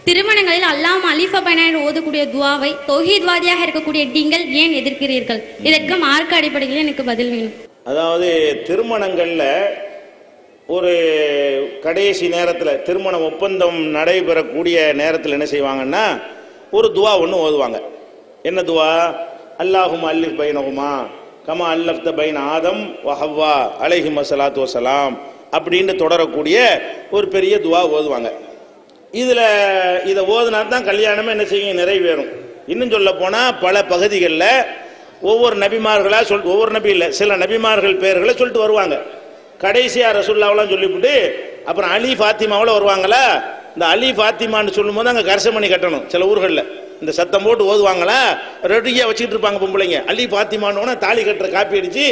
திருமணங்களில் அல்லாஹ் அலிஃப பைனான் ஓதக்கூடிய துவாவை தௌஹீத்வாதியாக இருக்கக்கூடிய நீங்கள் ஏன் எதிர்க்கிறீர்கள்? இதற்கு மார்க்க அடிப்படையில் எனக்கு பதில் வேணும். அதாவது திருமணங்கள்ல ஒரு கடைசி நேரத்தில் திருமண ஒப்பந்தம் நடைபெறக்கூடிய நேரத்தில் என்ன செய்வாங்கன்னா ஒரு துவா ஒன்று ஓதுவாங்க. என்ன துவா? அல்லாஹும் அல்லிஃப் பைனஹுமா கமா அல்லஃப்த பைன ஆதம் வ ஹவ்வா அலைஹிம் ஸலாத்து வஸலாம் அப்படின்னு தொடரக்கூடிய ஒரு பெரிய துவா ஓதுவாங்க. இதை ஓதுனா தான் கல்யாணமே என்ன செய்யும், நிறைவேறும். இன்னும் சொல்ல போனால் பல பகுதிகளில் ஒவ்வொரு நபிமார்களாக ஒவ்வொரு நபி இல்லை, சில நபிமார்கள் பெயர்களை சொல்லிட்டு வருவாங்க. கடைசியாக ரசூலுல்லாஹ்லாம் சொல்லிவிட்டு அப்புறம் அலி ஃபாத்திமாவில் வருவாங்களா, இந்த அலி ஃபாத்திமான்னு சொல்லும்போது அங்கே கரசமணி கட்டணும். சில ஊர்களில் இந்த சத்தம் போட்டு ஓதுவாங்களா, ரெடியாக வச்சுக்கிட்டு இருப்பாங்க பொம்பளைங்க. அலி ஃபாத்திமானோன்னா தாலி கட்டுற காப்பி அடித்து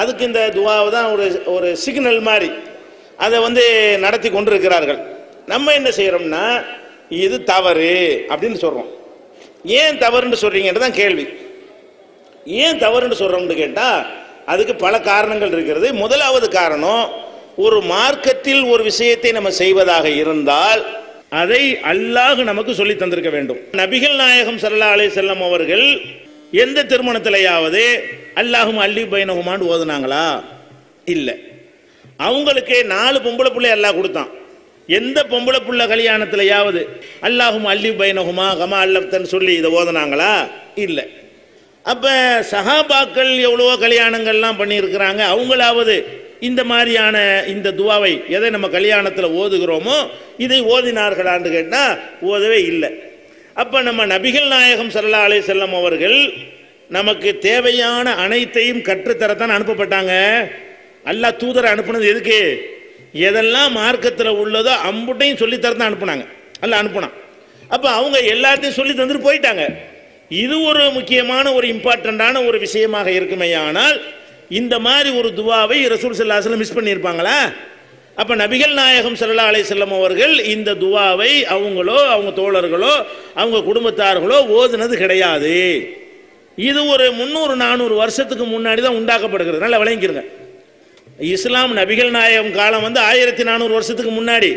அதுக்கு இந்த துவாவை தான் ஒரு சிக்னல் மாதிரி அதை நடத்தி கொண்டு இருக்கிறார்கள். நம்ம என்ன செய்கிறோம்னா இது தவறு அப்படின்னு சொல்கிறோம். ஏன் தவறுன்னு சொல்கிறீங்கன்றது தான் கேள்வி. ஏன் தவறுன்னு சொல்கிறோம்னு கேட்டால் அதுக்கு பல காரணங்கள் இருக்கிறது. முதலாவது காரணம், ஒரு மார்க்கத்தில் ஒரு விஷயத்தை நம்ம செய்வதாக இருந்தால் அதை அல்லாஹ் நமக்கு சொல்லி தந்திருக்க வேண்டும். நபிகள் நாயகம் ஸல்லல்லாஹு அலைஹி வஸல்லம் அவர்கள் எந்த திருமணத்திலேயாவது அல்லாஹும் அல்லி பைனஹுமான்னு ஓதுனாங்களா? இல்லை. அவங்களுக்கு 4 பொம்பளை பிள்ளை அல்லாஹ் கொடுத்தான். எந்த பொம்பளை புள்ள கல்யாணத்திலேயாவது அல்லாஹும் அல்லி பைனஹுமா கமா அல்லஃப்தன்னு சொல்லி இதை ஓதுனாங்களா? இல்லை. அப்போ சஹாபாக்கள் எவ்வளவோ கல்யாணங்கள்லாம் பண்ணியிருக்கிறாங்க, அவங்களாவது இந்த மாதிரியான இந்த துவாவை எதை நம்ம கல்யாணத்தில் ஓதுகிறோமோ இதை ஓதினார்களான்னு கேட்டால் ஓதவே இல்லை. அப்போ நம்ம நபிகள் நாயகம் ஸல்லல்லாஹு அலைஹி வஸல்லம் அவர்கள் நமக்கு தேவையான அனைத்தையும் கற்றுத்தரத்தான் அனுப்பப்பட்டாங்க. அல்லாஹ் தூதரை அனுப்புனது எதுக்கு? எதெல்லாம் மார்க்கத்தில் உள்ளதோ அம்புட்டையும் சொல்லித்தரத்தான் அனுப்புனாங்க, அல்லாஹ் அனுப்புனான். அப்போ அவங்க எல்லாத்தையும் சொல்லி தந்துட்டு போயிட்டாங்க. இது ஒரு முக்கியமான ஒரு இம்பார்ட்டண்டான ஒரு விஷயமாக இருக்குமே. ஆனால் இந்த மாதிரி ஒரு துவாவை ரசூல் ஸல்லல்லாஹு அலைஹி வஸல்லம் மிஸ் பண்ணியிருப்பாங்களா? அப்போ நபிகள் நாயகம் ஸல்லல்லாஹு அலைஹி வஸல்லம் அவர்கள் இந்த துவாவை அவங்களோ அவங்க தோழர்களோ அவங்க குடும்பத்தார்களோ ஓதுனது கிடையாது. இது ஒரு 300-400 வருஷத்துக்கு முன்னாடி தான் உண்டாக்கப்படுகிறது. நல்லா விளங்கிக்கிறங்க. இஸ்லாம் நபிகள் நாயகம் காலம் 1400 வருஷத்துக்கு முன்னாடி.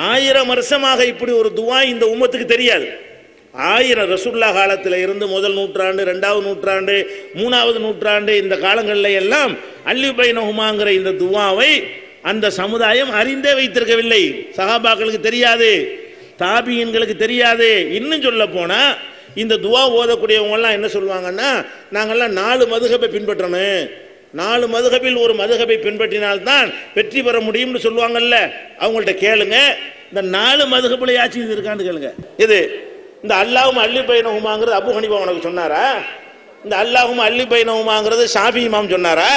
1000 வருஷமாக இப்படி ஒரு துவா இந்த உம்மத்துக்கு தெரியாது. 1000 ரசூலுல்லாஹ் காலத்தில் இருந்து முதல் நூற்றாண்டு, 2வது நூற்றாண்டு, 3வது நூற்றாண்டு இந்த காலங்களில் எல்லாம் அல்லி பைனஹுமாங்கிற இந்த துவாவை அந்த சமுதாயம் அறிந்தே வைத்திருக்கவில்லை. சஹாபாக்களுக்கு தெரியாது, தாபியன்களுக்கு தெரியாது. இன்னும் சொல்ல போனால் இந்த துவா ஓதக்கூடியவங்கெல்லாம் என்ன சொல்லுவாங்கன்னா, நாங்கள்லாம் 4 மதுஹபை பின்பற்றணும், 4 மதுஹபில் ஒரு மதுஹபை பின்பற்றினால்தான் வெற்றி பெற முடியும்னு சொல்லுவாங்கல்ல. அவங்கள்ட்ட கேளுங்க, இந்த 4 மதுஹபில் யாச்சும் இது இருக்கான்னு கேளுங்க. இது இந்த அல்லாஹும் அல்லி பைனஹுமாங்கிறது அபு ஹனீஃபா உனக்கு சொன்னாரா? இந்த அல்லாஹும் அல்லி பைனஹுமாங்கிறது ஷாஃபி இமாம் சொன்னாரா?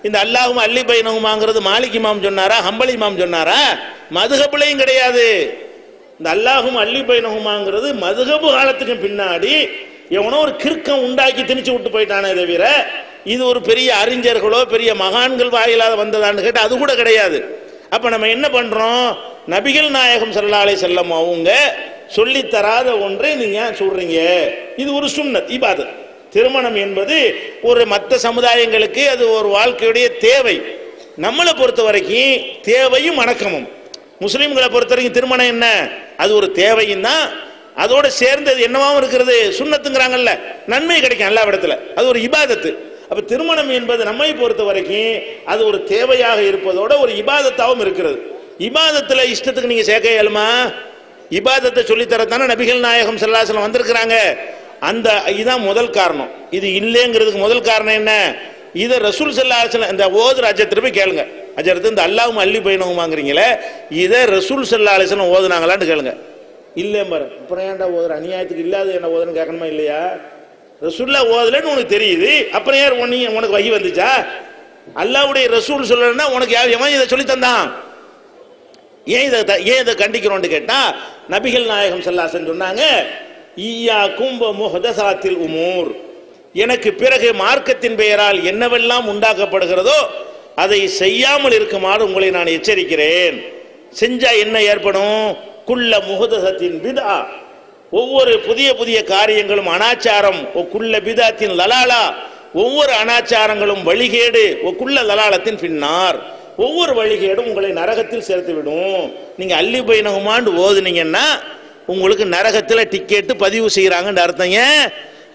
இந்த அல்லாஹும் அல்லி பைனஹுமாங்கிறது மாலிக் இமாம் சொன்னாரா? ஹம்பலி இமாம் சொன்னாரா? மதுஹபிலையும் கிடையாது. இந்த அல்லாஹும் அல்லி பைனஹுமாங்கிறது மதுஹபு காலத்துக்கு பின்னாடி எவனோ ஒரு கிறுக்கம் உண்டாக்கி திணிச்சு விட்டு போயிட்டானே தவிர இது ஒரு பெரிய அறிஞர்களோ பெரிய மகான்கள் வாயிலாக வந்ததான்னு கேட்டால் அது கூட கிடையாது. அப்போ நம்ம என்ன பண்ணுறோம்? நபிகள் நாயகம் ஸல்லல்லாஹு அலைஹி வஸல்லம் அவங்க சொல்லித்தராத ஒன்றை நீங்க சொல்றீங்க. இது ஒரு சுன்னத் இபாதத். திருமணம் என்பது ஒரு மற்ற சமுதாயங்களுக்கு அது ஒரு வாழ்க்கையுடைய தேவை. நம்மளை பொறுத்த வரைக்கும் தேவையும் அடக்கமும். முஸ்லீம்களை பொறுத்த வரைக்கும் திருமணம் என்ன? அது ஒரு தேவையும் தான், அதோட சேர்ந்தது என்னவாகவும் இருக்கிறது, சுன்னத்துங்கிறாங்கல்ல, நன்மை கிடைக்கும் எல்லா இடத்துல, அது ஒரு இபாதத்து. அப்ப திருமணம் என்பது நம்மை பொறுத்த வரைக்கும் அது ஒரு தேவையாக இருப்பதோட ஒரு இபாதத்தாகவும் இருக்கிறது. இபாதத்துல இஷ்டத்துக்கு நீங்க சேர்க்க இயலுமா? இபாதத்தை சொல்லித்தரத்தானே நபிகள் நாயகம் ஸல்லல்லாஹு அலைஹி வஸல்லம் வந்திருக்கிறாங்க. அந்த இதான் முதல் காரணம். இது இல்லைங்கிறதுக்கு முதல் காரணம் என்ன? இதை ரசூல் ஸல்லல்லாஹு அலைஹி வஸல்லம் இந்த ஓதுற அஜரத்தை போய் கேளுங்க. அஜரத்து இந்த அல்லாஹும் அல்லி பைனஹுமாங்கிறீங்களே, இதை ரசூல் ஸல்லல்லாஹு அலைஹி வஸல்லம் ஓதுனாங்களான்னு கேளுங்க. இல்லை பாரு, அப்புறம் ஏன்டா ஓதுற, அநியாயத்துக்கு இல்லாத என்ன ஓதுன்னு கேட்கணுமா இல்லையா? ரசூல்லா ஓதலன்னு உனக்கு தெரியுது, அப்புறம் யார் உனக்கு வகி வந்துச்சா? அல்லாஹ்வுடைய ரசூல் சொல்லணும்னா உனக்கு எவன் இதை சொல்லி தந்தான்? ஏன் இதை கண்டிக்கிறோன்னு கேட்டா நபிகள் நாயகம் ஸல்லல்லாஹு அலைஹி வஸல்லம் சொன்னாங்க, ஈயாக்கும் முஹ்தஸாத்தில் உமூர், எனக்கு பிறகு மார்க்கத்தின் பெயரால் என்னவெல்லாம் உண்டாக்கப்படுகிறதோ அதை செய்யாமல் இருக்குமாறு உங்களை நான் எச்சரிக்கிறேன். செஞ்சா என்ன ஏற்படும்? குல்ல முஹ்தஸத்தின் பிதா, ஒவ்வொரு புதிய புதிய காரியங்களும் அனாச்சாரம். குல்ல பிதாத்தின் லலாலா, ஒவ்வொரு அனாச்சாரங்களும் வழிகேடு. குல்ல லலாலத்தின் பின்னார், ஒவ்வொரு வழிகேடும் உங்களை நரகத்தில் சேர்த்து விடும். நீங்க அல்லி பைனஹுமான்னு ஓதுனீங்கன்னா உங்களுக்கு நரகத்தில் டிக்கெட்டு பதிவு செய்கிறாங்கன்னு அர்த்தம். ஏன்?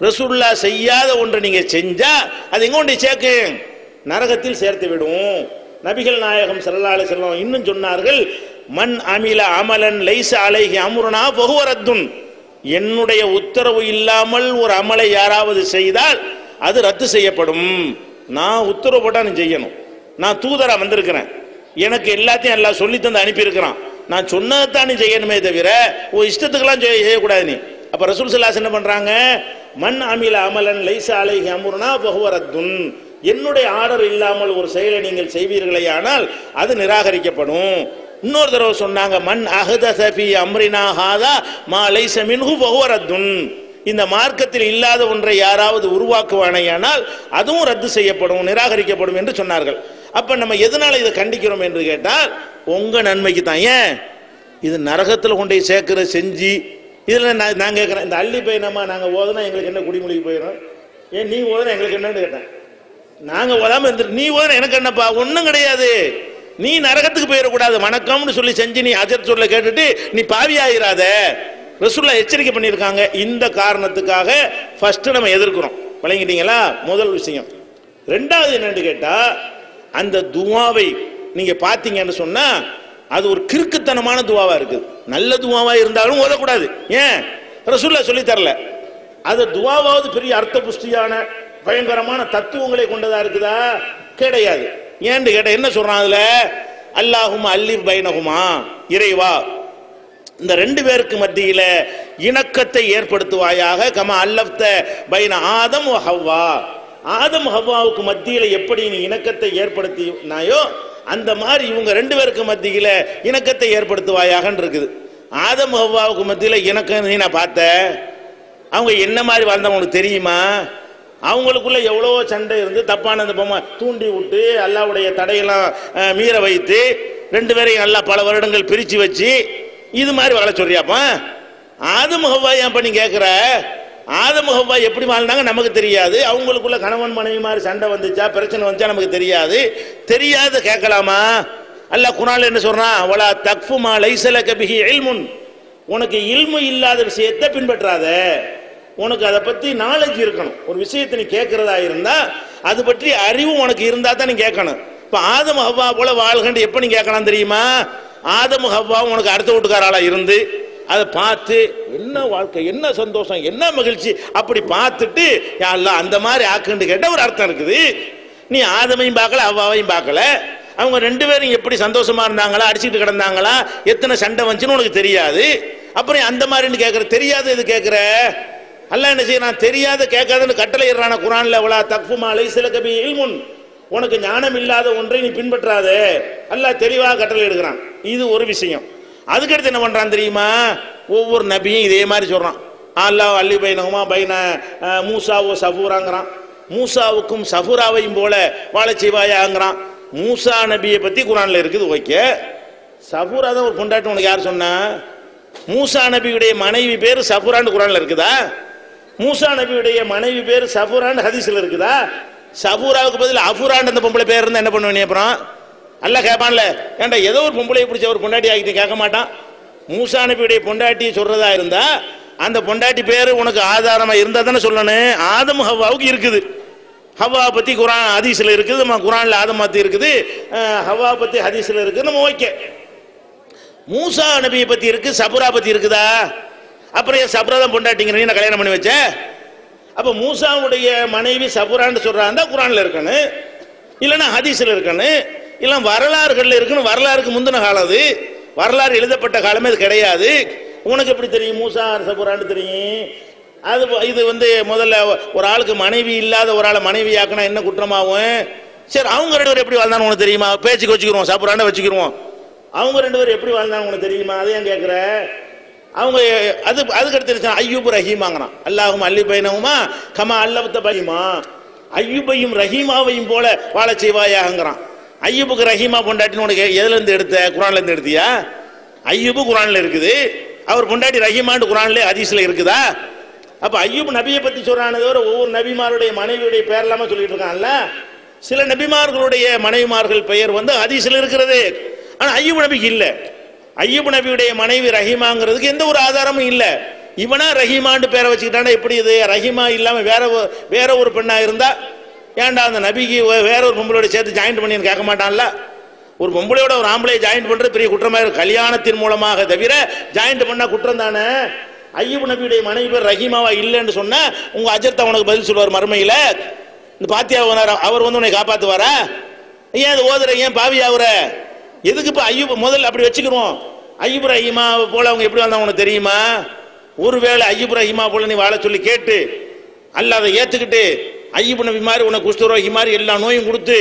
ரசூலுல்லாஹ் செய்யாத ஒன்றை நீங்க செஞ்சா அது எங்க கொண்டு சேர்க்கு? நரகத்தில் சேர்த்து விடும். நபிகள் நாயகம் ஸல்லல்லாஹு அலைஹி வஸல்லம் இன்னும் சொன்னார்கள், மன் அமில அமலன் லைஸ அலைஹி அம்ருனா ஃபஹுவ ரத்துன். என்னுடைய உத்தரவு இல்லாமல் ஒரு அமலை யாராவது செய்தால் அது ரத்து செய்யப்படும். நான் உத்தரவு போட்டா நீ செய்யணும். நான் தூதரா வந்திருக்கிறேன், எனக்கு எல்லாத்தையும் எல்லாம் சொல்லி தந்து அனுப்பியிருக்கிறான், நான் சொன்னதான் நீ செய்யணுமே தவிர ஒரு இஷ்டத்துக்கெல்லாம் செய்யக்கூடாது நீ. அப்ப ரசூல் ஸல்லல்லாஹு அலைஹி வஸல்லம் என்ன பண்றாங்க? மன் அமில அமலன் லைஸ அலைஹி அம்ருனா ஃபஹுவ ரத்துன். என்னுடைய ஆர்டர் இல்லாமல் ஒரு செயலை நீங்கள் செய்வீர்களே ஆனால் அது நிராகரிக்கப்படும். இன்னொரு தடவை சொன்னாங்க, மன் அஹ்தஸ ஃபீ அம்ரினா ஹாதா மா லைஸ மின்ஹு ஃபஹுவ ரத்துன். இந்த மார்க்கத்தில் இல்லாத ஒன்றை யாராவது உருவாக்குவானேயானால் அதுவும் ரத்து செய்யப்படும், நிராகரிக்கப்படும் என்று சொன்னார்கள். அப்ப நம்ம எதனால இதை கண்டிக்கிறோம் என்று கேட்டால் உங்க நன்மைக்கு தான். ஏன்? இது நரகத்தில் கொண்டு சேர்க்கிற செஞ்சு இதில் நான் கேட்குறேன், இந்த அள்ளி பையனமா நாங்கள் ஓதுனா எங்களுக்கு என்ன குடிமொழிக்கு போயிடும்? ஏன் நீ ஓதுனா எங்களுக்கு என்னன்னு கேட்டேன். நாங்கள் ஓதாமல் இருந்து நீ ஓதுனா எனக்கு என்னப்பா? ஒன்றும் கிடையாது. நீ நரகத்துக்கு போயிடக்கூடாது. வணக்கம்னு சொல்லி செஞ்சு நீ அஜர் சொல்ல கேட்டுட்டு நீ பாவி ஆகிறாத. ரசூலுல்லாஹ் எச்சரிக்கை பண்ணியிருக்காங்க. இந்த காரணத்துக்காக ஃபர்ஸ்ட் நம்ம எதிர்க்கிறோம். விளங்கிட்டீங்களா? முதல் விஷயம். ரெண்டாவது என்னன்னு கேட்டா, அந்த துவாவை நீங்க பாத்தீங்கன்னு சொன்னா அது ஒரு கிறுக்குத்தனமான துவாவா இருக்குது. நல்ல துவாவா இருந்தாலும் ஓதக்கூடாது. ஏன்? ரசூலுல்லாஹ் சொல்லி தரல. அது துவாவாவது பெரிய அர்த்த புஷ்டியான பயங்கரமான தத்துவங்களை கொண்டதா இருக்குதா? கிடையாது. ஏன்னு கேட்ட என்ன சொல்றான் அதுல? அல்லாஹும் அல்லிஃப் பைனஹுமா, இறைவா இந்த ரெண்டு பேருக்கு மத்தியில இணக்கத்தை ஏற்படுத்துவாயாக. கமா அல்லஃப்த பைன ஆதம் வ ஹவ்வா, ஆதம் ஹவ்வாவுக்கு மத்தியில எப்படி நீ இணக்கத்தை ஏற்படுத்தினாயோ அந்த மாதிரி இவங்க ரெண்டு பேருக்கு மத்தியில இணக்கத்தை ஏற்படுத்துவாயாக இருக்குது. ஆதம் ஹவ்வாவுக்கு மத்தியில இணக்கம் நீ நான் பார்த்த, அவங்க என்ன மாதிரி வாழ்ந்தவங்க உனக்கு தெரியுமா? அவங்களுக்குள்ள எவ்வளோ சண்டை இருந்து தப்பான அந்த பொம்மை தூண்டி விட்டு அல்லாவுடைய தடையெல்லாம் மீற வைத்து ரெண்டு பேரையும் நல்லா பல வருடங்கள் பிரித்து வச்சு இது மாதிரி வாழ சொல்றியாப்பா? ஆதம் ஹவ்வா ஏன் பண்ணி கேட்குற? ஆதம் ஹவ்வா எப்படி வாழ்ந்தாங்க நமக்கு தெரியாது. அவங்களுக்குள்ள கணவன் மனைவி மாதிரி சண்டை வந்துச்சா பிரச்சனை வந்துச்சா நமக்கு தெரியாது. தெரியாது கேட்கலாமா? அல்லாஹ் குர்ஆன்ல என்ன சொல்றான்? வலா தக்ஃபு மா லைஸ லக பிஹி இல்முன். உனக்கு இல்மு இல்லாத விஷயத்தை பின்பற்றாத. உனக்கு அதை பற்றி நாலேஜ் இருக்கணும். ஒரு விஷயத்தை நீ கேட்கறதா இருந்தா அது பற்றி அறிவு உனக்கு இருந்தா தான் நீ கேட்கணும். இப்போ ஆதம் ஹவ்வா போல வாழ்கண்டு எப்போ நீ கேட்கலாம் தெரியுமா? ஆதம் ஹவ்வா உனக்கு அடுத்த வீட்டுக்காராளா இருந்து அதை பார்த்து என்ன வாழ்க்கை, என்ன சந்தோஷம், என்ன மகிழ்ச்சி அப்படி பார்த்துட்டு யா அல்லாஹ் அந்த மாதிரி ஆக்குன்னு கேட்ட ஒரு அர்த்தம் இருக்குது. நீ ஆதமையும் பார்க்கல ஹவ்வாவையும் பார்க்கல. அவங்க ரெண்டு பேரும் எப்படி சந்தோஷமா இருந்தாங்களா, அடிச்சுட்டு கிடந்தாங்களா, எத்தனை சண்டை வந்துச்சுன்னு உனக்கு தெரியாது. அப்புறம் அந்த மாதிரின்னு கேட்குற, தெரியாத இது கேட்குற. அல்லாஹ் என்ன செய்ய? நான் தெரியாத கேட்காதன்னு கட்டளை இடுறான குர்ஆன்ல. வலா தக்ஃபு மா லைஸ லக பிஹி இல்முன். உனக்கு ஞானம் இல்லாத ஒன்றை நீ பின்பற்றாத. அல்லாஹ் தெளிவாக கட்டளை எடுக்கிறான். இது ஒரு விஷயம். அதுக்கடுத்து என்ன பண்றான் தெரியுமா? ஒவ்வொரு நபியும் இதே மாதிரி சொல்றான். அல்லாஹ் அல்லி பைனஹுமா பைன மூசாவோ சஃபூராங்கிறான். மூசாவுக்கும் சஃபூராவையும் போல வாழ செய்வாயாங்கிறான். மூசா நபியை பத்தி குர்ஆன்ல இருக்குது. ஓகே, சஃபூரா தான் ஒரு பொண்டாட்டி உனக்கு யார் சொன்னா? மூசா நபியுடைய மனைவி பேர் சஃபூரான்னு குர்ஆன்ல இருக்குதா? மூசா நபியுடைய மனைவி பேர் சஃபூரான்னு ஹதீஸ்ல இருக்குதா? சஃபூராவுக்கு பதில் அஃபூரான்னு அந்த பொம்பளை பேர் இருந்தா என்ன பண்ணுவேன்? அப்புறம் அல்லாஹ் கேட்பான்ல, ஏன்டா ஏதோ ஒரு பொம்பளை பிடிச்ச ஒரு பொண்டாட்டி ஆகிட்டு கேட்க மாட்டான். மூசா நபியுடைய பொண்டாட்டியை சொல்றதா இருந்தா அந்த பொண்டாட்டி பேர் உனக்கு ஆதாரமா இருந்தா தானே சொல்லணும். ஆதம் ஹவ்வாவுக்கு இருக்குது. ஹவ்வா பத்தி குர்ஆன் ஹதீஸ்ல இருக்குது. நம்ம குர்ஆன்ல ஆதம் பத்தி இருக்குது, ஹவ்வா பத்தி ஹதீஸ்ல இருக்குது. நம்ம ஓகே. மூசா நபியை பத்தி இருக்கு, சபுரா பத்தி இருக்குதா? அப்புறம் ஏன் சபுரா தான் பொண்டாட்டிங்கிற நீ கல்யாணம் பண்ணி வச்ச? அப்ப மூசாவுடைய மனைவி சபுரான்னு சொல்றாங்க குர்ஆன்ல இருக்கணும், இல்லைன்னா ஹதீஸ்ல இருக்கணும், இல்லை வரலாறுகள்ல இருக்கணும். வரலாறுக்கு முந்தின காலம் அது, வரலாறு எழுதப்பட்ட காலமே அது கிடையாது. உனக்கு எப்படி தெரியும் மூசா சபுரான்னு தெரியும்? அது இது முதல்ல ஒரு ஆளுக்கு மனைவி இல்லாத ஒரு ஆளை மனைவி ஆக்கினா என்ன குற்றமாகும்? சரி, அவங்க ரெண்டு பேரும் எப்படி வாழ்ந்தான்னு உனக்கு தெரியுமா? பேச்சுக்கு வச்சுக்கிறோம், சபுரான்னு வச்சுக்கிறோம். அவங்க ரெண்டு பேரும் எப்படி வாழ்ந்தாங்க உனக்கு தெரியுமா? அதையும் கேட்குற. அவங்க அதுக்கு எடுத்து ஐயூப் ரஹீமாங்கிறான். அல்லாஹும் அல்லி பைனஹுமா கமா அல்லஃப்த பைனஹுமா. ஐயூபையும் ரஹீமாவையும் போல வாழ செய்வாயாங்கிறான். ஐயூபுக்கு ரஹீமா பொண்டாட்டின்னு உனக்கு எதுல இருந்து எடுத்த? குர்ஆன்ல இருந்து எடுத்தியா? ஐயூபு குர்ஆன்ல இருக்குது, அவர் பொண்டாட்டி ரஹீமான்னு குர்ஆன்ல ஹதீஸ்ல இருக்குதா? அப்ப ஐயூப் நபியை பத்தி சொல்றானே தவிர ஒவ்வொரு நபிமாருடைய மனைவியுடைய பெயர் இல்லாம சொல்லிட்டு இருக்கான்ல. சில நபிமார்களுடைய மனைவிமார்கள் பெயர் ஹதீஸ்ல இருக்கிறது. ஆனா ஐயூப் நபிக்கு இல்ல. ஐயூப் நபியுடைய மனைவி ரஹீமாங்கிறதுக்கு எந்த ஒரு ஆதாரமும் இல்லை. இவனா ரஹீமான்னு பேரை வச்சுக்கிட்டானா எப்படி இது? ரஹீமா இல்லாமல் வேற ஒரு பெண்ணா இருந்தா ஏன்டா அந்த நபிக்கு வேற ஒரு பொம்பளோட சேர்த்து ஜாயின்ட் பண்ணி கேட்க மாட்டான்ல? ஒரு பொம்பளையோட ஒரு ஆம்பளை ஜாயின்ட் பண்றது பெரிய குற்றமாக இருக்கு, கல்யாணத்தின் மூலமாக தவிர ஜாயின்ட் பண்ணா குற்றம் தானே. ஐயூப் நபியுடைய மனைவி பேர் ரஹீமாவா இல்லைன்னு சொன்னா உங்க அஜர்த்தா உனக்கு பதில் சொல்லுவார் மறுமையில. இந்த பாத்தியா அவர் வந்து உன்னை காப்பாத்துவாரா? ஏன் அது ஓதுற, ஏன் பாவி ஆகுற? எதுக்கு இப்ப ஐயூப் முதல்ல அப்படி வச்சுக்கிறோம்? ஐயூப் ரஹீமா போல அவங்க எப்படி வந்தா உனக்கு தெரியுமா? ஒருவேளை ஐயூப் ரஹீமா போல நீ வாழ சொல்லி கேட்டு அல்ல அதை ஏத்துக்கிட்டு ஐயூப் நபி மாதிரி உனக்கு குஷ்டரோகி மாதிரி எல்லா நோயும் கொடுத்து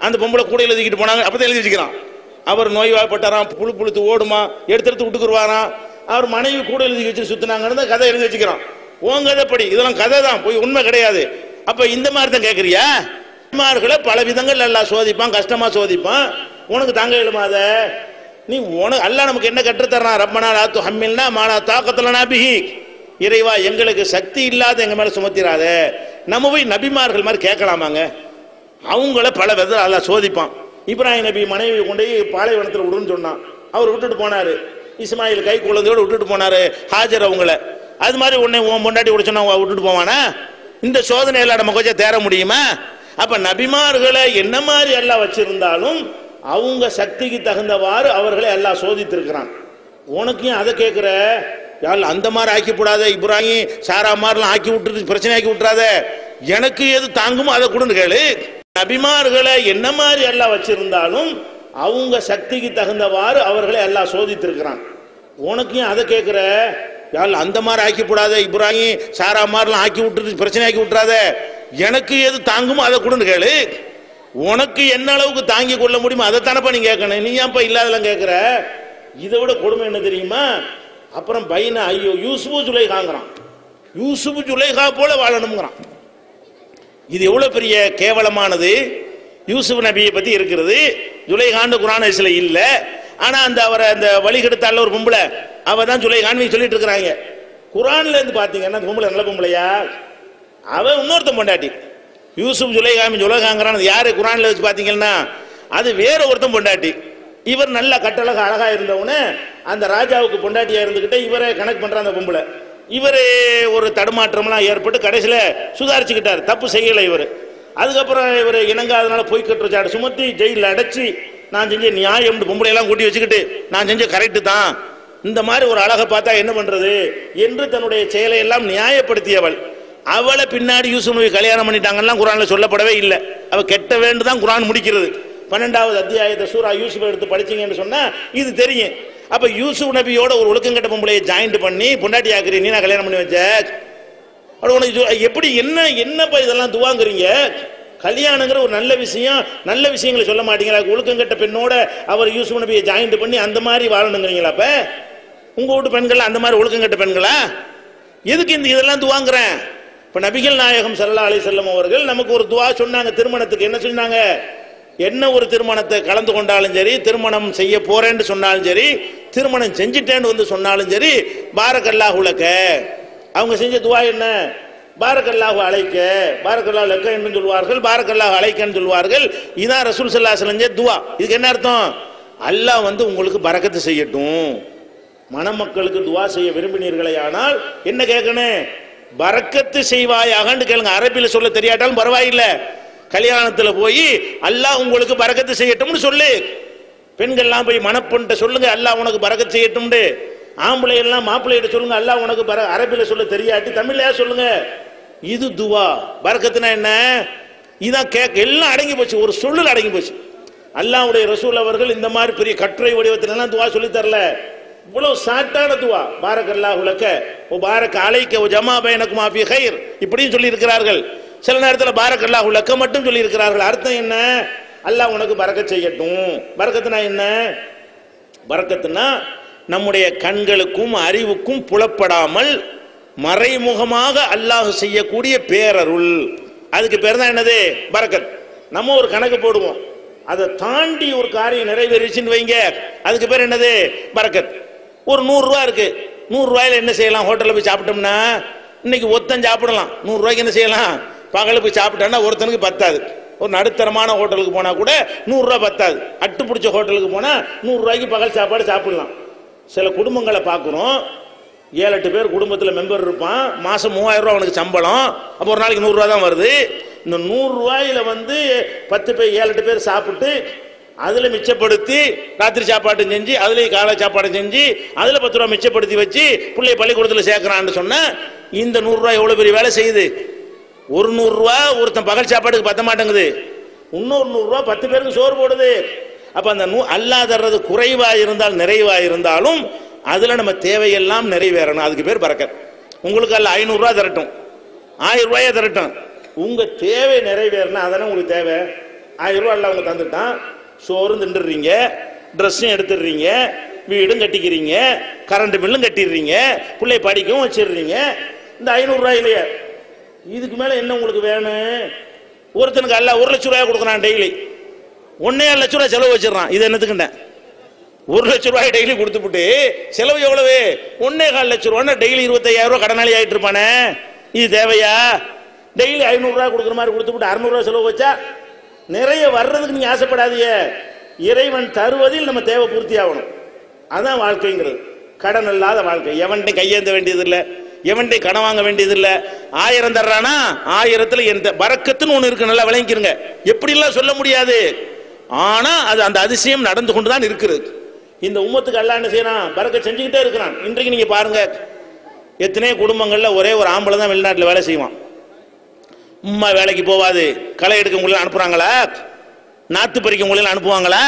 அந்த பொம்பளை கூட எழுதிக்கிட்டு போனாங்க. அப்பதான் எழுதி வச்சுக்கிறான். அவர் நோய்வாய்ப்பட்டாராம், புழுத்து ஓடுமா, எடுத்து விட்டுக்குருவாராம். அவர் மனைவி கூட எழுதி வச்சு சுத்தினாங்கன்னு கதை எழுதி வச்சுக்கிறான். உன் கதைப்படி இதெல்லாம் கதை தான், போய் உண்மை கிடையாது. அப்ப இந்த மாதிரி தான் கேட்கறியா? பல விதங்கள் எல்லாம் சோதிப்பான், கஷ்டமா சோதிப்பான். உனக்கு தாங்க எழுமாத நீ உனக்கு அல்ல நமக்கு என்ன கற்றுத்தரான்? ரப்பனா லா துஹம்மில்னா மா லா தாக்கத லனா பிஹி. இறைவா எங்களுக்கு சக்தி இல்லாத எங்க மேல சுமத்திராத. நம்ம போய் நபிமார்கள் மாதிரி கேட்கலாமாங்க? அவங்கள பல விதத்தில் அல்லாஹ் சோதிப்பான். இப்ராஹிம் நபி மனைவி கொண்டு பாலைவனத்தில் விடுன்னு சொன்னான், அவர் விட்டுட்டு போனாரு. இஸ்மாயில் கை குழந்தையோடு விட்டுட்டு போனாரு ஹாஜர் அவங்கள. அது மாதிரி உன்னை உன் பொண்டாட்டி விட சொன்னா விட்டுட்டு போவானா? இந்த சோதனையெல்லாம் நம்ம கொஞ்சம் தேர முடியுமா? அப்ப நபிமார்களை என்ன மாதிரி எல்லாம் வச்சிருந்தாலும் அவங்க சக்திக்கு தகுந்தவாறு அவர்களை எல்லாம் சோதித்திருக்கிறான். உனக்கு ஏன் அதை கேட்கிற? யார் அந்த மாதிரி ஆக்கி விடாத, இப்ராஹிம் சாரா மாதிரிலாம் ஆக்கி விட்டு பிரச்சனை ஆக்கி விட்டுறாத, எனக்கு எது தாங்குமோ அதை கொடுன்னு கேளு. நபிமார்களை என்ன மாதிரி எல்லாம் வச்சிருந்தாலும் அவங்க சக்திக்கு தகுந்தவாறு அவர்களை எல்லாம் சோதித்திருக்கிறான். உனக்கு ஏன் அதை கேட்கிற? யார் அந்த மாதிரி ஆக்கி விடாத, இப்ராஹிம் சாரா மாதிரிலாம் ஆக்கி விட்டு பிரச்சனை ஆக்கி விட்டுறாத, எனக்கு எது தாங்குமோ அதை கொடுன்னு கேளு. உனக்கு என்ன அளவுக்கு தாங்கி கொள்ள முடியுமோ அதைத்தானப்பா நீ கேட்கணும். நீ ஏன்ப்பா இல்லாதெல்லாம் கேட்கிற? இதை விட கொடுமை என்ன தெரியுமா? அப்புறம் பையனை ஐயோ யூசுபு ஜுலைஹாங்கிறான். யூசுபு ஜுலைஹா போல வாழணுங்கிறான். இது எவ்வளவு பெரிய கேவலமானது. யூசுப் நபியை பத்தி இருக்கிறது, ஜுலைஹான்னு குர்ஆன் ஹதீஸ்ல இல்ல. ஆனா அந்த அவரை அந்த வழிகெடுத்தால ஒரு பொம்பளை அவ தான் ஜுலைஹான்னு சொல்லிட்டு இருக்கிறாங்க. குர்ஆன்ல இருந்து பாத்தீங்கன்னா பொம்பளை நல்ல பொம்பளையா? அவ இன்னொருத்தன் பொண்டாட்டி. யூசுப் ஜுலைஹாங்கிறான் யாரு குர்ஆன்ல வச்சு பாத்தீங்கன்னா அது வேற ஒருத்தன் பொண்டாட்டி. இவர் நல்ல கட்டழக அழகா இருந்தவனு அந்த ராஜாவுக்கு பொண்டாட்டியா இருந்துகிட்ட இவரை கணக்கு பண்ற அந்த பொம்பளை. இவரு ஒரு தடுமாற்றம்லாம் ஏற்பட்டு கடைசியில சுதாரிச்சுக்கிட்டார், தப்பு செய்யலை இவர். அதுக்கப்புறம் இவர் இணங்காதனால போய் கட்டுச்சாடு சுமத்தி ஜெயிலில் அடைச்சி நான் செஞ்ச நியாயம் பொம்பளையெல்லாம் கூட்டி வச்சுக்கிட்டு நான் செஞ்ச கரெக்டு தான், இந்த மாதிரி ஒரு அழகை பார்த்தா என்ன பண்றது என்று தன்னுடைய செயலை எல்லாம் நியாயப்படுத்தியவள். அவளை பின்னாடி யூசுப் நபி கல்யாணம் பண்ணிட்டாங்கன்னா குர்ஆன்ல சொல்லப்படவே இல்லை. அவ கெட்ட வேண்டுதான் குர்ஆன் முடிக்கிறது. 12வது அத்தியாயத்தை சூரா யூசுப் எடுத்து படிச்சீங்கன்னு சொன்னா இது தெரியும். அப்ப யூசுப் நபியோட ஒரு ஒழுக்கங்கட்ட பொம்பளையை ஜாயிண்ட் பண்ணி பொண்டாட்டி ஆக்குறீ, நீ நான் கல்யாணம் பண்ணி வச்ச உனக்கு எப்படி என்னப்பா இதெல்லாம் துவாங்குறீங்க? கல்யாணங்கிற ஒரு நல்ல விஷயம், நல்ல விஷயங்களை சொல்ல மாட்டீங்களா? ஒழுக்கங்கட்ட பெண்ணோட அவர் யூசுப் நபியை ஜாயிண்ட் பண்ணி அந்த மாதிரி வாழணுங்கிறீங்களா? அப்ப உங்க வீட்டு பெண்கள் அந்த மாதிரி ஒழுக்கங்கட்ட பெண்களா? எதுக்கு இந்த இதெல்லாம் துவாங்குறேன்? இப்ப நபிகள் நாயகம் ஸல்லல்லாஹு அலைஹி வஸல்லம் அவர்கள் நமக்கு ஒரு துவா சொன்னாங்க திருமணத்துக்கு. என்ன சொன்னாங்க? என்ன ஒரு திருமணத்தை கலந்து கொண்டாலும் சரி, திருமணம் செய்ய போறேன்னு சொன்னாலும் சரி, திருமணம் செஞ்சிட்டேன்னு வந்து சொன்னாலும் சரி, பாரக்கல்லாஹு லக்க. அவங்க செஞ்ச துவா என்ன? பாரக்கல்லாஹு அலைக்க, பாரக்கல்லாஹு லக்க என்று சொல்வார்கள், பாரக்கல்லாஹு அலைக்கன்னு சொல்வார்கள். இதான் ரசூல் ஸல்லல்லாஹு அலைஹி வஸல்லம் துவா. இதுக்கு என்ன அர்த்தம்? அல்லாஹ் வந்து உங்களுக்கு பரக்கத்து செய்யட்டும். மணமக்களுக்கு துவா செய்ய விரும்பினீர்களே ஆனால் என்ன கேட்கணும்? பரக்கத்து செய்வாயாகன்னு கேளுங்க. அரபியில் சொல்ல தெரியாட்டாலும் பரவாயில்லை, கல்யாணத்தில் போய் அல்லாஹ் உங்களுக்கு பரக்கத்து செய்யட்டும்னு சொல்லு. பெண்கள்லாம் போய் மணப்பெண்கிட்ட சொல்லுங்க அல்லாஹ் உனக்கு பரக்கத்து செய்யட்டும்னு. ஆம்பளை எல்லாம் மாப்பிள்ளையிட்ட சொல்லுங்க அல்லாஹ் உனக்கு அரபியில் சொல்ல தெரியாட்டி தமிழ்லையா சொல்லுங்க. இது துவா. பரக்கத்துனா என்ன? இதான் கேட்க எல்லாம் அடங்கி போச்சு, ஒரு சொல்லுல அடங்கி போச்சு. அல்லாஹ்வுடைய ரசூல் அவர்கள் இந்த மாதிரி பெரிய கட்டுரை வடிவத்திலாம் துவா சொல்லி தரல. இவ்வளவு சாட்டான துவா. பாரக்கல்லாஹு லக்க ஓ பாரக் அலைக்க ஓ ஜமா பைனகுமா ஃபீ கைர் இப்படியும் சொல்லி இருக்கிறார்கள். சில நேரத்தில் பாரக்கல்லாஹு லக்க மட்டும் சொல்லி இருக்கிறார்கள். அர்த்தம் என்ன? அல்லாஹ் உனக்கு பரக்கத் செய்யட்டும். பரக்கத்துனா என்ன? பரக்கத்துனா நம்முடைய கண்களுக்கும் அறிவுக்கும் புலப்படாமல் மறைமுகமாக அல்லாஹ் செய்யக்கூடிய பேரருள். அதுக்கு பேர் தான் என்னது? பரக்கத். நம்ம ஒரு கணக்கு போடுவோம், அதை தாண்டி ஒரு காரியம் நிறைவேறிச்சுன்னு வைங்க, அதுக்கு பேர் என்னது? பரக்கத். ஒரு 100 ரூபா இருக்கு, 100 ரூபாயில என்ன செய்யலாம்? ஹோட்டலில் போய் சாப்பிட்டோம்னா இன்னைக்கு ஒருத்தன் சாப்பிடலாம். 100 ரூபாய்க்கு என்ன செய்யலாம்? பகலில் போய் சாப்பிட்டோன்னா ஒருத்தனுக்கு பத்தாது. ஒரு நடுத்தரமான ஹோட்டலுக்கு போனால் கூட 100 ரூபா பத்தாது. அட்டு பிடிச்ச ஹோட்டலுக்கு போனால் 100 ரூபாய்க்கு பகல் சாப்பாடு சாப்பிடலாம். சில குடும்பங்களை பார்க்குறோம், 7-8 பேர் குடும்பத்தில் மெம்பர் இருப்பான், மாதம் 3000 ரூபா அவனுக்கு சம்பளம், அப்போ ஒரு நாளைக்கு 100 ரூபா தான் வருது. இந்த 100 ரூபாயில் 10 பேர் 7-8 பேர் சாப்பிட்டு அதில் மிச்சப்படுத்தி ராத்திரி சாப்பாடு செஞ்சு அதுலேயும் காலை சாப்பாடு செஞ்சு அதில் 10 ரூபா மிச்சப்படுத்தி வச்சு பிள்ளைய பள்ளிக்கூடத்தில் சேர்க்குறான்னு சொன்னால் இந்த 100 ரூபா எவ்வளோ பெரிய வேலை செய்யுது. ஒரு 100 ரூபா ஒருத்தன் பகல் சாப்பாட்டுக்கு பத்த மாட்டேங்குது, இன்னொரு 100 ரூபா 10 பேருக்கு சோறு போடுது. அப்போ அந்த அல்லாஹ் தர்றது குறைவாக இருந்தால் நிறைவாக இருந்தாலும் அதில் நம்ம தேவையெல்லாம் நிறைவேறணும். அதுக்கு பேர் பரக்கத். உங்களுக்கு அல்ல 500 ரூபா தரட்டும், 1000 ரூபாயே தரட்டும், உங்கள் தேவை நிறைவேறினா அதானே உங்களுக்கு தேவை. 1000 ரூபா எல்லாம் அவங்க தந்துட்டான், சோறும் திண்டுறீங்க, ட்ரெஸ்ஸும் எடுத்துடுறீங்க, வீடும் கட்டிக்கிறீங்க, கரண்ட் பில்லும் கட்டிடுறீங்க, பிள்ளை படிக்கவும் வச்சிடுறீங்க. இந்த 500 ரூபாயிலேயே இதுக்கு மேலே என்ன உங்களுக்கு வேணும்? ஒருத்தனுக்கு அல்ல 1 லட்ச ரூபாய் கொடுக்குறான், டெய்லி 1.5 லட்ச ரூபாய் செலவு வச்சிடறான். இது என்னத்துக்குண்டேன்? 1 லட்ச ரூபாய் டெய்லி கொடுத்துட்டு செலவு எவ்வளவு? 1.25 லட்ச ரூபா, டெய்லி 25,000 ரூபாய் கடனாளி ஆகிட்டு இருப்பானே. இது தேவையா? டெய்லி 500 ரூபாய் கொடுக்குற மாதிரி கொடுத்துட்டு 600 ரூபாய் செலவு வச்சா நிறைய வர்றதுக்கு நீங்க ஆசைப்படாதீங்க. இறைவன் தருவதில் நம்ம தேவை பூர்த்தி ஆகணும். அதான் வாழ்க்கைங்கிறது. கடன் இல்லாத வாழ்க்கை. எவன்கிட்ட கையேந்த வேண்டியதில்லை, எவன்கிட்ட கடன் வாங்க வேண்டியதில்லை. 1000 தர்றானா 1000ல் எந்த பரக்கத்துன்னு ஒன்று இருக்கு, நல்லா விளங்கிக்கிறங்க. எப்படிலாம் சொல்ல முடியாது, ஆனா அது அந்த அதிசயம் நடந்து கொண்டு தான் இருக்கிறது. இந்த உம்மத்துக்கு அல்லாஹ் என்ன செய்யறான்? பரக்கத் செஞ்சுக்கிட்டே இருக்கிறான். இன்றைக்கு நீங்க பாருங்க, எத்தனை குடும்பங்கள்ல ஒரே ஒரு ஆம்பளை தான் வெளிநாட்டில் வேலை செய்வான். உம்மா வேலைக்கு போவாது, களை எடுக்க உங்களுக்கு அனுப்புறாங்களா? நாத்து பறிக்க உங்களுக்கு அனுப்புவாங்களா?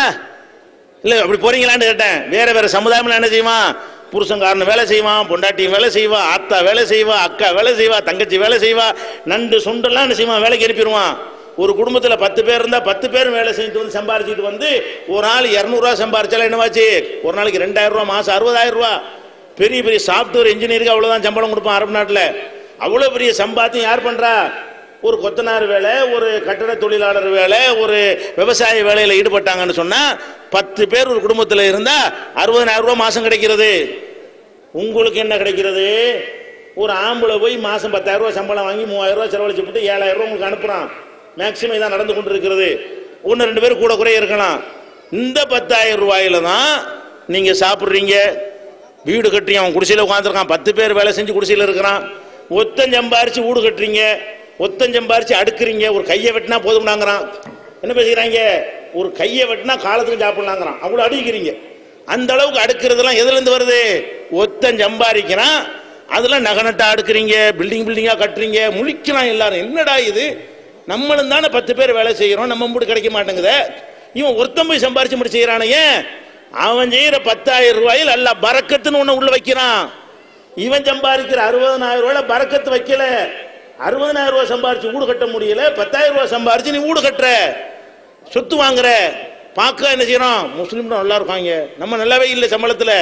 இல்லை அப்படி போறீங்களான்னு கேட்டேன். வேற வேற சமுதாயம் என்ன செய்வான்? புருஷங்காரன் வேலை செய்வான், பொண்டாட்டியும் வேலை செய்வா, ஆத்தா வேலை செய்வா, அக்கா வேலை செய்வா, தங்கச்சி வேலை செய்வா, நண்டு சுண்டெல்லாம் என்ன செய்வான்? வேலைக்கு அனுப்பிடுவான். ஒரு குடும்பத்தில் 10 பேர் இருந்தால் 10 பேரும் வேலை செஞ்சுட்டு வந்து சம்பாரிச்சுட்டு வந்து ஒரு நாள் 200 ரூபா சம்பாரிச்சாலும் என்னவாச்சு? ஒரு நாளைக்கு 2000 ரூபா, மாசம் 60,000 ரூபா. பெரிய பெரிய சாஃப்ட்வேர் இன்ஜினியருக்கு அவ்வளோதான் சம்பளம் கொடுப்பான் அரபு நாட்டில். அவ்வளோ பெரிய சம்பாத்தியம் யார் பண்ணுறா? ஒரு கொத்தனார் வேலை, ஒரு கட்டட தொழிலாளர் வேலை, ஒரு விவசாய வேலையில் ஈடுபட்டாங்கன்னு சொன்னால் 10 பேர் ஒரு குடும்பத்தில் இருந்தால் 60,000 ரூபா மாதம் கிடைக்கிறது. உங்களுக்கு என்ன கிடைக்கிறது? ஒரு ஆம்பளை போய் மாதம் 10,000 ரூபா சம்பளம் வாங்கி 3,000 ரூபா செலவழிச்சு போட்டு 7,000 ரூபா உங்களுக்கு அனுப்புகிறான். மேக்சிமம் இதான் நடந்து கொண்டு இருக்கிறது. 1-2 பேர் கூட குறைய இருக்கலாம். இந்த 10,000 ரூபாயில தான் நீங்கள் சாப்பிட்றீங்க, வீடு கட்டுறீங்க. அவன் குடிசையில் உட்காந்துருக்கான், 10 பேர் வேலை செஞ்சு குடிசையில் இருக்கிறான். ஒத்தன் சம்பாரிச்சு வீடு கட்டுறீங்க, ஒத்தன் சம்பாரிச்சு அடுக்குறீங்க. ஒரு கையை வெட்டினா போதும்னாங்கிறான். என்ன பேசுகிறாங்க? ஒரு கையை வெட்டினா காலத்துக்கு சாப்பிடலாங்கிறான். அவ்வளோ அடுக்கிறீங்க. அந்த அளவுக்கு அடுக்கிறதுலாம் எதுலேருந்து வருது? ஒத்தன் சம்பாதிக்கிறான், அதெல்லாம் நகநட்டா அடுக்குறீங்க, பில்டிங்காக கட்டுறீங்க. முழிக்கிறான் எல்லாரும். என்னடா இது, நம்மளும் தானே 10 பேர் வேலை செய்கிறோம், நம்ம மூடு கிடைக்க மாட்டேங்குது. இவன் ஒருத்தன் போய் சம்பாரிச்சு முடி செய்கிறானே, அவன் செய்கிற 10,000 ரூபாயில் அல்ல பரக்கத்துன்னு ஒன்று உள்ள வைக்கிறான். இவன் சம்பாதிக்கிற 60,000 ரூபாயில பரக்கத்து வைக்கல. 60,000 ரூபாய் சம்பாரிச்சு வீடு கட்ட முடியல, 10,000 ரூபாய் சம்பாரிச்சு நீ வீடு கட்டுற, சொத்து வாங்குற. பார்க்க என்ன செய்யறோம்? முஸ்லீம் நல்லா இருக்காங்க, நம்ம நல்லாவே இல்லை சம்பளத்தில்.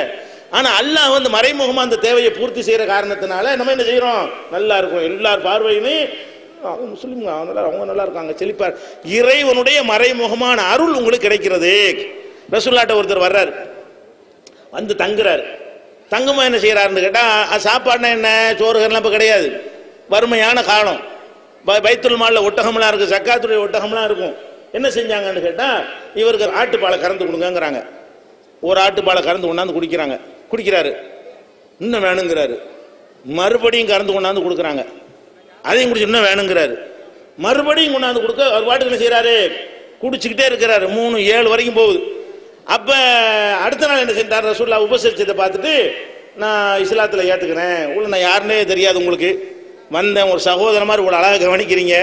ஆனால் அல்லாஹ் வந்து மறைமுகமாக அந்த தேவையை பூர்த்தி செய்கிற காரணத்தினால நம்ம என்ன செய்யறோம்? நல்லா இருக்கும். எல்லார் பார்வையுமே அவங்க முஸ்லீம், அவங்க நல்லா இருக்காங்க, செழிப்பார். இறைவனுடைய மறைமுகமான அருள் உங்களுக்கு கிடைக்கிறது. ரசூலுல்லாஹ்ட்ட ஒருத்தர் வர்றார், வந்து தங்குறார். தங்குமா என்ன செய்யறாருன்னு கேட்டால், சாப்பாடுனா என்ன, சோறுகள்லாம் இப்போ கிடையாது, வறுமையான காலம். பைத்துல் மால்ல ஒட்டகம்லாம் இருக்குது, ஜக்காத்துடைய ஒட்டகம்லாம் இருக்கும். என்ன செஞ்சாங்கன்னு கேட்டால், இவருக்கு ஆட்டுப்பாலை கறந்து கொடுங்கங்கிறாங்க. ஒரு ஆட்டுப்பாலை கறந்து கொண்டாந்து குடிக்கிறாரு. இன்னும் வேணுங்கிறாரு. மறுபடியும் கறந்து கொண்டாந்து கொடுக்குறாங்க. அதையும் குடிச்சு இன்னும் வேணுங்கிறாரு. மறுபடியும் கொண்டாந்து கொடுக்க அவர் பாட்டுக்கு என்ன செய்யறாரு? குடிச்சுக்கிட்டே இருக்கிறாரு. 3-7 வரைக்கும் போகுது. அப்போ அடுத்த நாள் என்ன செஞ்சார்? ரசூலுல்லாஹ் உபசரிச்சதை பார்த்துட்டு, நான் இஸ்லாத்தில் ஏற்றுக்கிறேன், உள்ள நான் யாருன்னே தெரியாது, உங்களுக்கு வந்தேன், ஒரு சகோதர மாதிரி இவ்வளோ அழகாக கவனிக்கிறீங்க,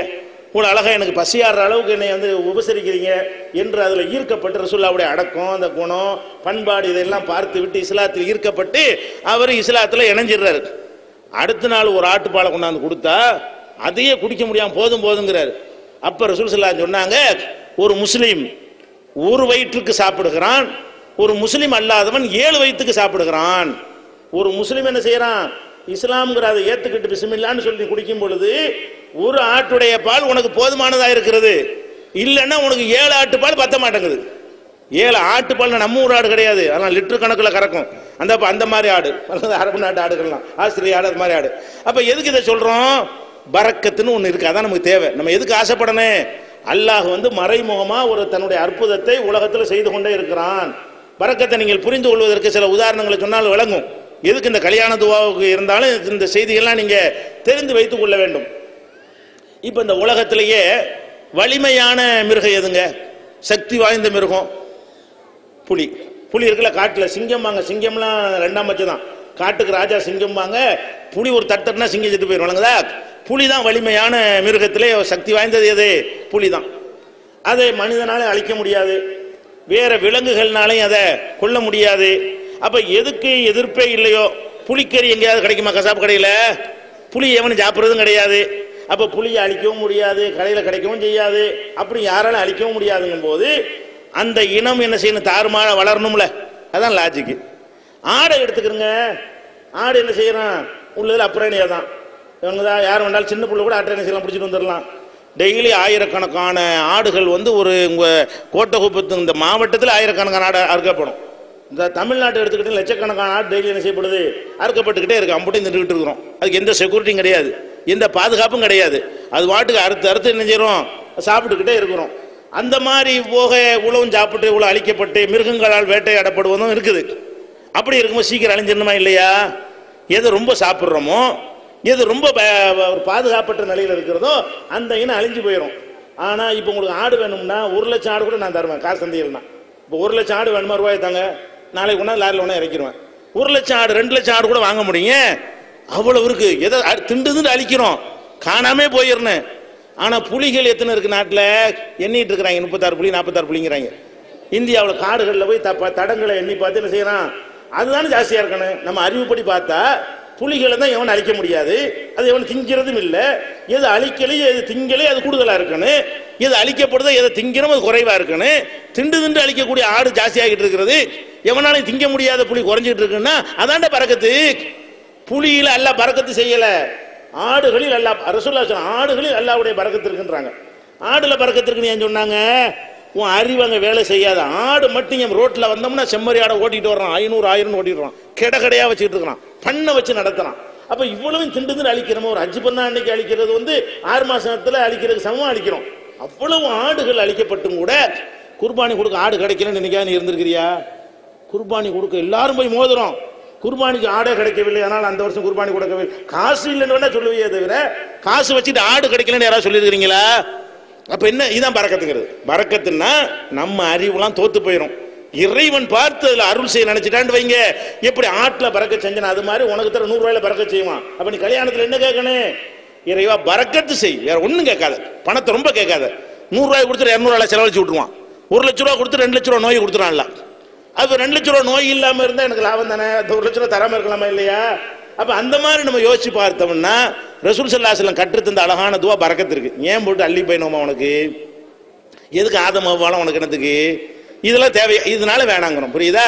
இவ்வளோ அழகாக எனக்கு பசியாடுற அளவுக்கு என்னை வந்து உபசரிக்கிறீங்க என்று அதில் ஈர்க்கப்பட்டு ரசூலுல்லாஹ்வுடைய அடக்கம், அந்த குணம், பண்பாடு இதெல்லாம் பார்த்து விட்டு இஸ்லாத்தில் ஈர்க்கப்பட்டு அவர் இஸ்லாத்தில் இணைஞ்சிடுறாரு. அடுத்த நாள் ஒரு ஆட்டுப்பாலை கொண்டாந்து கொடுத்தா அதையே குடிக்க முடியாமல் போதுங்கிறாரு. அப்போ ரசூல் ஸல்லல்லாஹு அலைஹி வஸல்லம் சொன்னாங்க, ஒரு முஸ்லீம் ஒரு வயிற்றுக்கு சாப்பிடுகிறான், ஒரு முஸ்லீம் அல்லாதவன் 7 வயிற்றுக்கு சாப்பிடுகிறான். ஒரு முஸ்லீம் என்ன செய்யறான்? இஸ்லாம்ங்கிற அதை ஏற்றுக்கிட்டு பிஸ்மில்லான்னு சொல்லி குடிக்கும் பொழுது ஒரு ஆட்டுடைய பால் உனக்கு போதுமானதாக இருக்கிறது. இல்லைன்னா உனக்கு 7 ஆட்டுப்பால் பத்த மாட்டேங்குது. 7 ஆட்டுப்பால் நம்ம ஊர் ஆடு கிடையாது, அதெல்லாம் லிட்டர் கணக்கில் கறக்கும். அந்த மாதிரி ஆடு, அரபு நாட்டு ஆடுகள்லாம், ஆஸ்திரேலியா ஆடு, அது மாதிரி ஆடு. அப்போ எதுக்கு இதை சொல்கிறோம்? பரக்கத்துன்னு ஒன்று இருக்குது, அதான் நமக்கு தேவை. நம்ம எதுக்கு ஆசைப்படணும்? அல்லாஹ் வந்து மறைமுகமாக ஒரு தன்னுடைய அற்புதத்தை உலகத்தில் செய்து கொண்டே இருக்கிறான். பரக்கத்தை நீங்கள் புரிந்து கொள்வதற்கு சில உதாரணங்களை சொன்னால் விளங்கும். எதுக்கு இந்த கல்யாண துவாவுக்கு இருந்தாலும் இந்த செய்திகள்லாம் நீங்க தெரிந்து வைத்துக் கொள்ள வேண்டும். இப்ப இந்த உலகத்திலேயே வலிமையான மிருகம் எதுங்க? சக்தி வாய்ந்த மிருகம் புலி. புலி இருக்குல்ல, காட்டுல சிங்கம் வாங்க, சிங்கம்லாம் ரெண்டாம் பட்சம் தான். காட்டுக்கு ராஜா சிங்கம் வாங்க, புலி ஒரு தட்டுனா சிங்கம் செத்து போயிடுவானுங்கதா. புலி தான் வலிமையான மிருகத்திலே சக்தி வாய்ந்தது. எது? புலி தான். அதை மனிதனால அழிக்க முடியாது, வேற விலங்குகள்னாலையும் அதை கொல்ல முடியாது. அப்ப எதுக்கு எதிர்ப்பே இல்லையோ, புலிக்கறி எங்கேயாவது கிடைக்குமா? கசாப்பு கடையில் புலி எவனும் சாப்பிட்றதும் கிடையாது. அப்ப புலியை அழிக்கவும் முடியாது, கடையில் கிடைக்கவும் செய்யாது, அப்படி யாராலும் அழிக்கவும் முடியாதுங்கும் போது அந்த இனம் என்ன செய்யணும்? தாறுமாற வளரணும்ல. அதான் லாஜிக்கு. ஆடை எடுத்துக்கிறங்க. ஆடு என்ன செய்யறான்? உள்ளதில் அப்புறணியா தான். இவங்க தான் யார் வேண்டாலும் சின்ன பிள்ளை கூட அட்டை செய்யலாம், பிடிச்சிட்டு வந்துடலாம். டெய்லி ஆயிரக்கணக்கான ஆடுகள் வந்து ஒரு உங்கள் கோட்டகுப்பத்து இந்த மாவட்டத்தில் ஆயிரக்கணக்கான ஆடு அறுக்கப்படும். இந்த தமிழ்நாட்டை எடுத்துக்கிட்டு லட்சக்கணக்கான ஆடு டெய்லி என்ன செய்யப்படுது? அறுக்கப்பட்டுக்கிட்டே இருக்கு. அம்புட்டையும் நின்றுக்கிட்டு இருக்கிறோம். அதுக்கு எந்த செக்யூரிட்டியும் கிடையாது, எந்த பாதுகாப்பும் கிடையாது. அது வாட்டுக்கு அறுத்து அறுத்து என்ன செய்யறோம்? சாப்பிட்டுக்கிட்டே இருக்கிறோம். அந்த மாதிரி போக உழவும் சாப்பிட்டு உழவு அழிக்கப்பட்டு மிருகங்களால் வேட்டையாடப்படுவதும் இருக்குது. அப்படி இருக்கும்போது சீக்கிரம் அழிஞ்சிடணுமா இல்லையா? எது ரொம்ப சாப்பிட்றோமோ, எது ரொம்ப ஒரு பாதுகாப்பற்ற நிலையில் இருக்கிறதோ அந்த இனம் அழிஞ்சு போயிடும். ஆனால் இப்போ உங்களுக்கு ஆடு வேணும்னா 1,00,000 ஆடு கூட நான் தருவேன் காசு சந்தையில்னா. இப்போ 1,00,000 ஆடு வேணுமா? ரூபாய் தாங்க, நாளைக்கு ஒன்றா லாரியில் ஒன்றா இறக்கிடுவேன். 1,00,000 ஆடு 2,00,000 ஆடு கூட வாங்க முடியுங்க. அவ்வளவு இருக்கு. எதை திண்டு அழிக்கிறோம், காணாமே போயிடணும். ஆனால் புலிகள் எத்தனை இருக்கு நாட்டில்? எண்ணிட்டு இருக்கிறாங்க. 36 புலி 46 புலிங்கிறாங்க. இந்தியாவில் காடுகளில் போய் தடங்களை எண்ணி பார்த்து என்ன செய்யறான்? அதுதானே ஜாஸ்தியாக இருக்கணும். நம்ம அறிவுப்படி பார்த்தா புலிகளை தான் எவன் அழிக்க முடியாது, அது எவன் திங்கிறதும் இல்லை. எது அழிக்கலையே எது திங்களே அது கூடுதலாக இருக்கணும், எது அழிக்கப்படுதோ எதை திங்கிறோம் அது குறைவாக இருக்கணும். திண்டு அழிக்கக்கூடிய ஆடு ஜாஸ்தியாகிட்டு இருக்கிறது, எவனாலும் திங்க முடியாத புலி குறைஞ்சிட்டு இருக்குன்னா அதாண்ட பறக்கத்து. புலியில் அல்ல பறக்கத்து செய்யலை, ஆடுகளில் அல்ல. ரசூலுல்லாஹ் சொன்னாங்க ஆடுகளில் அல்லாஹ்வுடைய பறக்கத்து இருக்குன்றாங்க. ஆடுல பறக்கத்து இருக்குன்னு ஏன் சொன்னாங்க? உன் அறிவங்க வேலை செய்யாத ஆடு மட்டும் என் ரோட்டில் வந்தோம்னா செம்மறி ஆடை ஓட்டிட்டு வர்றான், 500,000 ஓட்டிட்டு வரான், கடையா வச்சுட்டு இருக்கிறான், பண்ணை வச்சு நடத்துறான். அப்ப இவ்வளவு திண்டு அழிக்கிறோம். ஒரு ஹஜ் பண்ணா அன்னைக்கு அழிக்கிறது வந்து 6 மாசத்துல அழிக்கிறதுக்கு சமமா அழிக்கிறோம். அவ்வளவு ஆடுகள் அழிக்கப்பட்டும் கூட குர்பானி கொடுக்க ஆடு கிடைக்கலன்னு நினைக்காது இருந்திருக்கிறியா? குர்பானி கொடுக்க எல்லாரும் போய் மோதுறோம். குர்பானிக்கு ஆடே கிடைக்கவில்லை, அதனால் அந்த வருஷம் குர்பானி கொடுக்கவில்லை. காசு இல்லைன்னு சொல்லுவியே தவிர காசு வச்சுட்டு ஆடு கிடைக்கலன்னு யாராவது சொல்லியிருக்கிறீங்களா? அப்ப என்ன? இதான் பறக்கத்துங்கிறது. பறக்கத்துன்னா நம்ம அறிவுலாம் தோத்து போயிடும். இறைவன் பார்த்து அதுல அருள் செய்ய நினைச்சிட்டான்னு வைங்க, எப்படி ஆட்டில் பறக்க செஞ்சனா அது மாதிரி உனக்கு தர 100 ரூபாயில பறக்க செய்வான். அப்ப நீ கல்யாணத்துல என்ன கேட்கணும்? இறைவா பறக்கத்து செய், வேற ஒண்ணும் கேட்காத, பணத்தை ரொம்ப கேட்காத. 100 ரூபாய் கொடுத்து 200 ரூபாய் செலவழிச்சு விட்டுருவான். 1,00,000 ரூபாய் கொடுத்து 2,00,000 ரூபாய் நோய் கொடுத்துறான்ல. அப்ப 2,00,000 ரூபாய் நோய் இல்லாம இருந்தா எனக்கு லாபம் தானே. 1,00,000 ரூபாய் தராம இருக்கலாமா இல்லையா? அப்ப அந்த மாதிரி நம்ம யோசிச்சு பார்த்தோம்னா ரசூல் ஸல்லல்லாஹு அலைஹி வஸல்லம் கற்றுத்தந்த அழகான துவா பறக்கத்து இருக்கு. ஏன் போட்டு அள்ளி போயினோமா உனக்கு? எதுக்கு ஆதம் அவ்வாலாம் உனக்கு என்னத்துக்கு? இதெல்லாம் தேவை, இதனால வேணாங்கிறோம். புரியுதா?